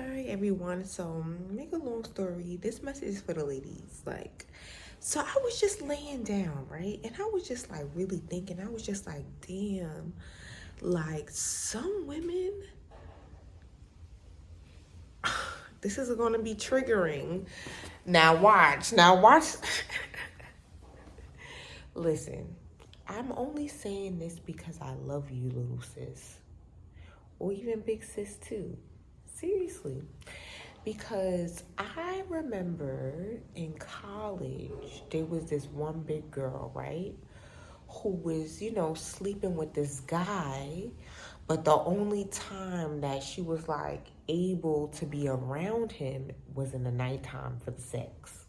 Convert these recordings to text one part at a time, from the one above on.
Hi everyone. So, make a long story. This message is for the ladies. So I was just laying down, right? And I was just like really thinking. I was just like, damn, like some women, this is going to be triggering. Now watch. Now watch. Listen, I'm only saying this because I love you, little sis. Or even big sis too. Seriously. Because I remember in college, there was this one big girl, right? Who was, sleeping with this guy. But the only time that she was like able to be around him was in the nighttime for the sex.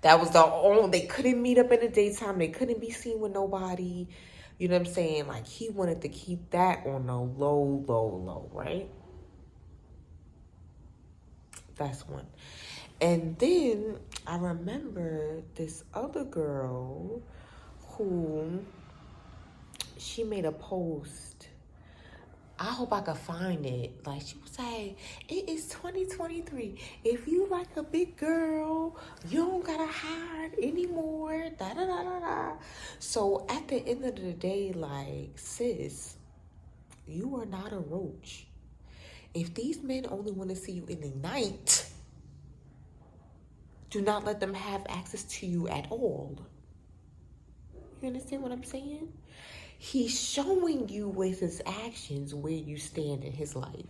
That was the only, they couldn't meet up in the daytime. They couldn't be seen with nobody. You know what I'm saying? Like he wanted to keep that on the low, low, low, right? That's one. And then I remember this other girl who she made a post. I hope I could find it. Like she was like, it is 2023. If you like a big girl, you don't gotta hide anymore. Da da da da da. So at the end of the day, like, sis, you are not a roach. If these men only want to see you in the night, do not let them have access to you at all. You understand what I'm saying? He's showing you with his actions where you stand in his life.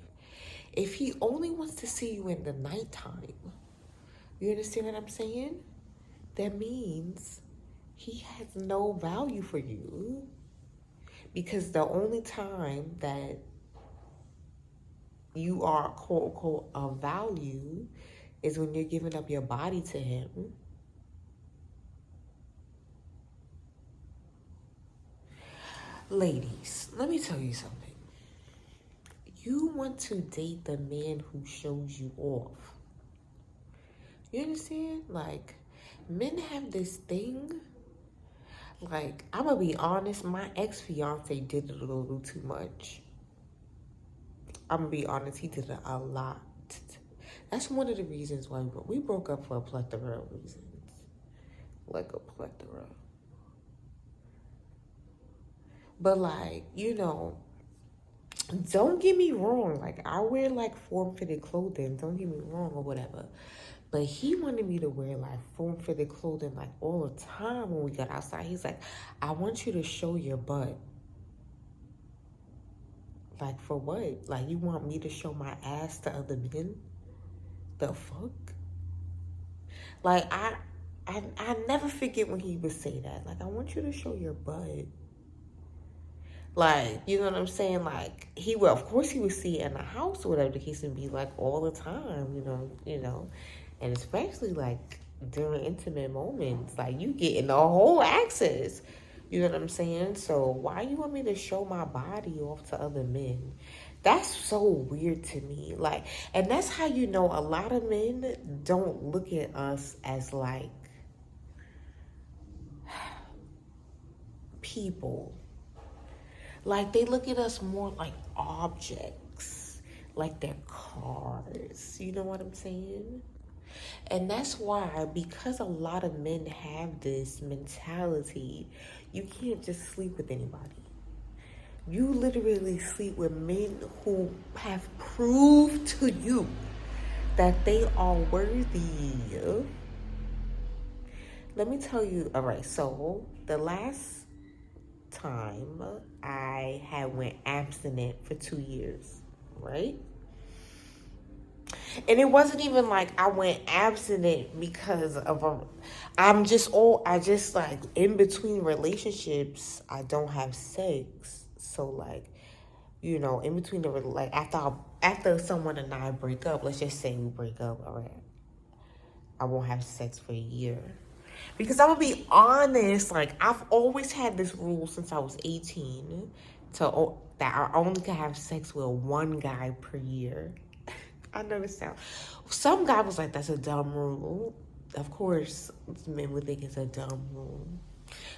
If he only wants to see you in the nighttime, you understand what I'm saying? That means he has no value for you. Because the only time that you are quote unquote of value is when you're giving up your body to him. Ladies, let me tell you something. You want to date the man who shows you off. You understand? Like, men have this thing. Like, I'm gonna be honest, my ex-fiance did it a little too much. I'm gonna be honest, he did it a lot. That's one of the reasons why we broke up for a plethora of reasons. Like a plethora. But like, don't get me wrong. Like, I wear like form-fitted clothing. Don't get me wrong or whatever. But he wanted me to wear like form-fitted clothing like all the time when we got outside. He's like, I want you to show your butt. Like, for what? Like, you want me to show my ass to other men? The fuck? Like, I never forget when he would say that. Like, I want you to show your butt. Like, you know what I'm saying? Like, he would, of course, he would see it in the house or whatever the case would be, like, all the time, and especially like during intimate moments, like you getting the whole access. You know what I'm saying? So why you want me to show my body off to other men? That's so weird to me. Like, and that's how you know a lot of men don't look at us as like people. Like, they look at us more like objects, like they're cars. You know what I'm saying? And that's why, because a lot of men have this mentality, you can't just sleep with anybody. You literally sleep with men who have proved to you that they are worthy. Let me tell you, all right, so the last time I had went abstinent for 2 years, right? And it wasn't even like I went abstinent because of I just like in between relationships, I don't have sex. So like, in between like after someone and I break up, let's just say we break up, all right, I won't have sex for a year. Because I'm gonna be honest, like I've always had this rule since I was 18 that I only can have sex with one guy per year. I know this sound. Some guy was like, "That's a dumb rule." Of course, men would think it's a dumb rule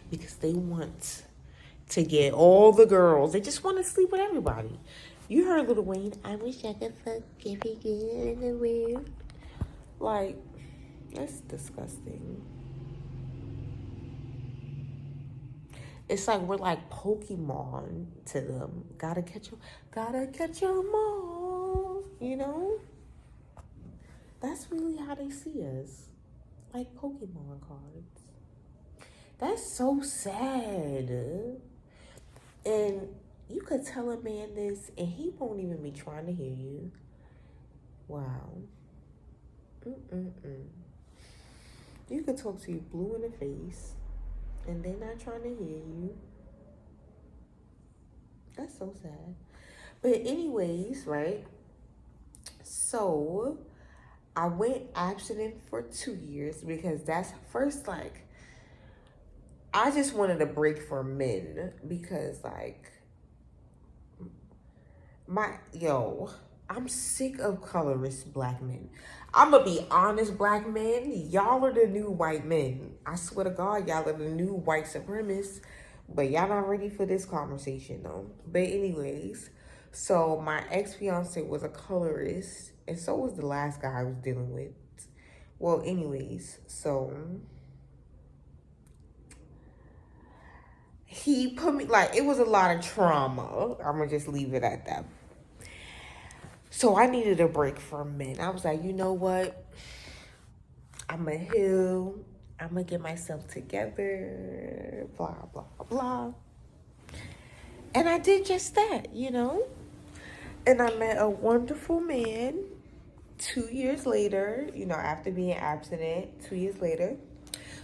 because they want to get all the girls. They just want to sleep with everybody. You heard Lil Wayne, I wish I could fuck every girl in the world. Like, that's disgusting. It's like we're like Pokemon to them. Gotta catch 'em all. You know? That's really how they see us. Like Pokemon cards. That's so sad. And you could tell a man this and he won't even be trying to hear you. Wow. Mm-mm-mm. You could talk to you blue in the face and they're not trying to hear you. That's so sad. But anyways, right? So I went abstinent for 2 years because that's first, like, I just wanted a break from men because, like, I'm sick of colorist black men. I'm gonna be honest, black men, y'all are the new white men. I swear to God, y'all are the new white supremacists. But y'all not ready for this conversation though. But anyways, so my ex-fiance was a colorist, and so was the last guy I was dealing with. Well, anyways, so he put me, like, it was a lot of trauma. I'm gonna just leave it at that. So I needed a break from men. I was like, you know what? I'm gonna heal. I'm gonna get myself together. Blah, blah, blah. And I did just that, you know? And I met a wonderful man 2 years later, you know, after being abstinent, 2 years later.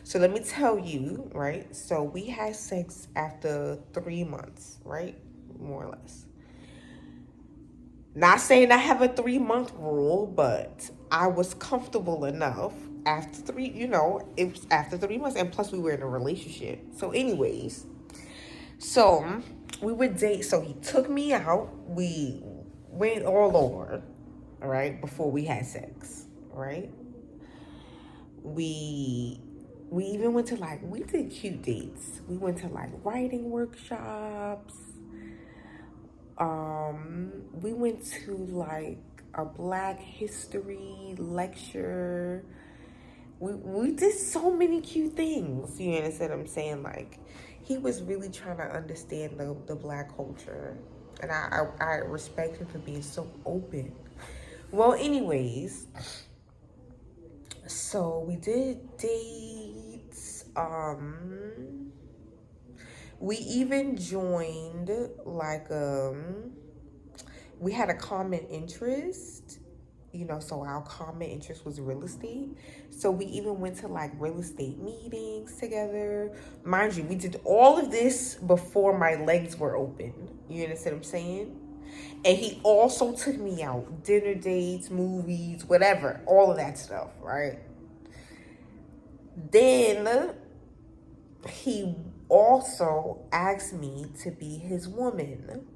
So let me tell you, right? So we had sex after 3 months, right? More or less. Not saying I have a 3 month rule, but I was comfortable enough after three, you know, it was after 3 months. And plus we were in a relationship. So anyways, so we would date. So he took me out. We went all over, right? Before we had sex, right? We even went to, like, we did cute dates. We went to, like, writing workshops. We went to, like, a Black history lecture. We did so many cute things. You understand what I'm saying? Like, he was really trying to understand the Black culture. And I respect him for being so open. Well, anyways, so we did dates. We even joined, like, we had a common interest, you know, so our common interest was real estate. So we even went to, like, real estate meetings together. Mind you, we did all of this before my legs were open. You understand what I'm saying? And he also took me out, dinner dates, movies, whatever, all of that stuff, right? Then he also asked me to be his woman.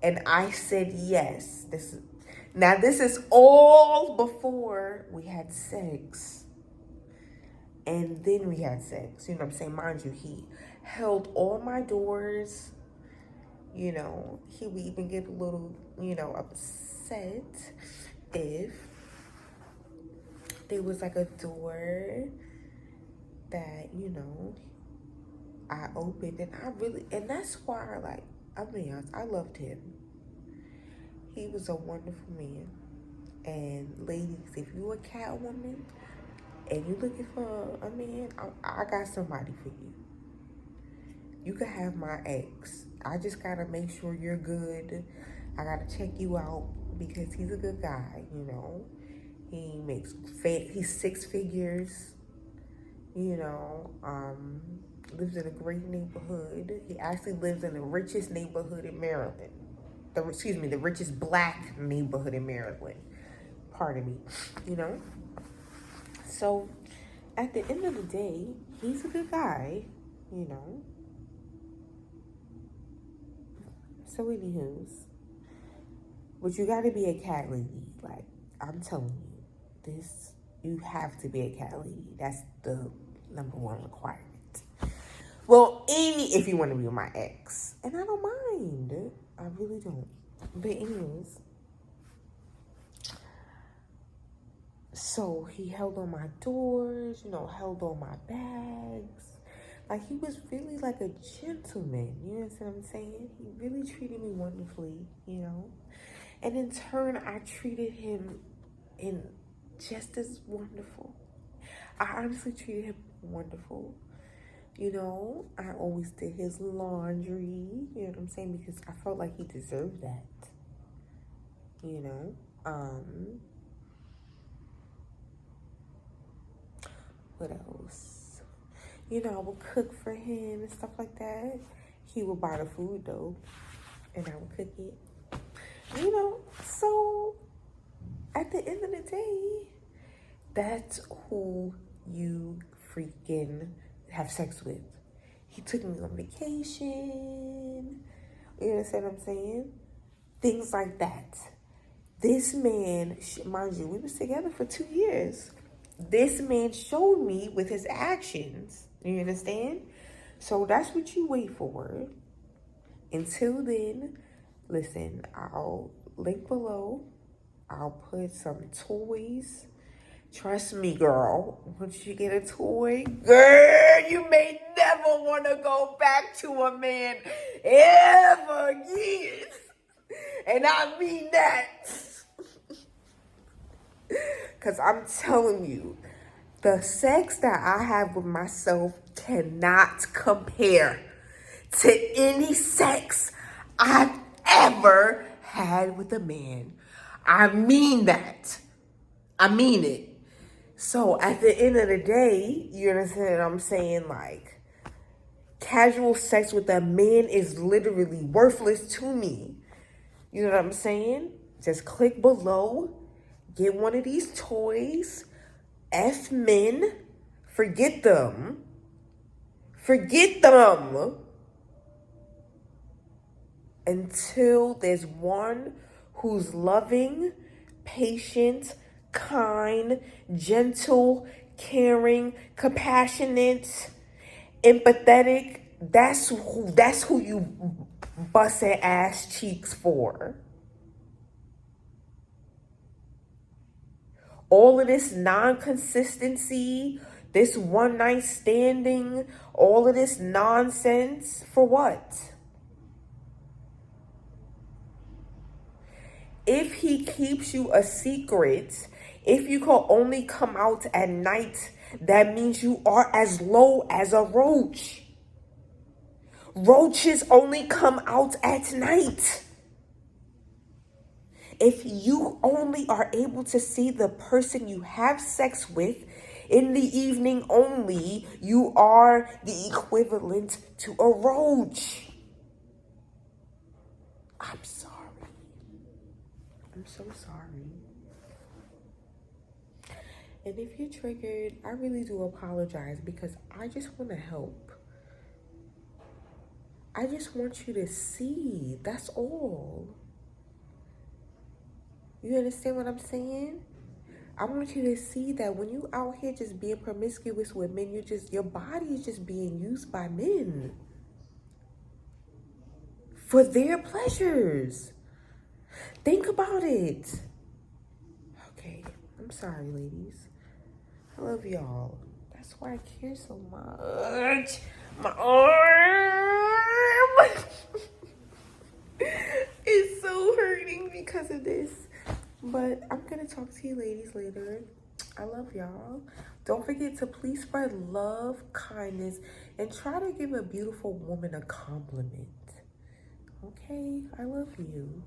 And I said yes. This is all before we had sex. And then we had sex. You know what I'm saying? Mind you, he held all my doors. You know, he would even get a little, you know, upset if there was, like, a door that, you know, I opened. And that's why, like, I mean, I loved him. He was a wonderful man. And ladies, if you're a cat woman and you're looking for a man, I got somebody for you. You could have my ex. I just gotta make sure you're good. I gotta check you out because he's a good guy, you know. He's 6 figures, you know, lives in a great neighborhood. He actually lives in the richest neighborhood in Maryland. The richest Black neighborhood in Maryland. Pardon me, you know. So at the end of the day, he's a good guy, you know. So anywho's, but you gotta be a cat lady. Like, I'm telling you, you have to be a cat lady. That's the #1 requirement. Well, if you want to be my ex, and I don't mind, I really don't. But anyways, so he held on my doors, held on my bags. Like, he was really like a gentleman, you know what I'm saying? He really treated me wonderfully. And in turn, I treated him in just as wonderful. I honestly treated him wonderful. I always did his laundry, you know what I'm saying? Because I felt like he deserved that, you know? What else? I would cook for him and stuff like that. He would buy the food though, and I would cook it. So at the end of the day, that's who you freaking have sex with. He took me on vacation. You understand what I'm saying? Things like that. This man, mind you, we was together for 2 years. This man showed me with his actions. You understand? So that's what you wait for. Until then, listen, I'll link below. I'll put some toys. Trust me, girl. Once you get a toy, girl, you may never want to go back to a man ever again. And I mean that. Because I'm telling you, the sex that I have with myself cannot compare to any sex I've ever had with a man. I mean that. I mean it. So at the end of the day, you understand what I'm saying? Like, casual sex with a man is literally worthless to me. You know what I'm saying? Just click below. Get one of these toys. F men. Forget them. Forget them. Until there's one who's loving, patient, kind, gentle, caring, compassionate, empathetic. That's who you busting ass cheeks for. All of this non-consistency, this one night standing, all of this nonsense, for what? If he keeps you a secret, if you can only come out at night, that means you are as low as a roach. Roaches only come out at night. If you only are able to see the person you have sex with in the evening only, you are the equivalent to a roach. I'm sorry. I'm so sorry. And if you're triggered, I really do apologize because I just want to help. I just want you to see. That's all. You understand what I'm saying? I want you to see that when you out here just being promiscuous with men, your body is just being used by men for their pleasures. Think about it. Okay, I'm sorry, ladies. I love y'all. That's why I care so much. My arm is so hurting because of this. But I'm going to talk to you ladies later. I love y'all. Don't forget to please spread love, kindness, and try to give a beautiful woman a compliment. Okay? I love you.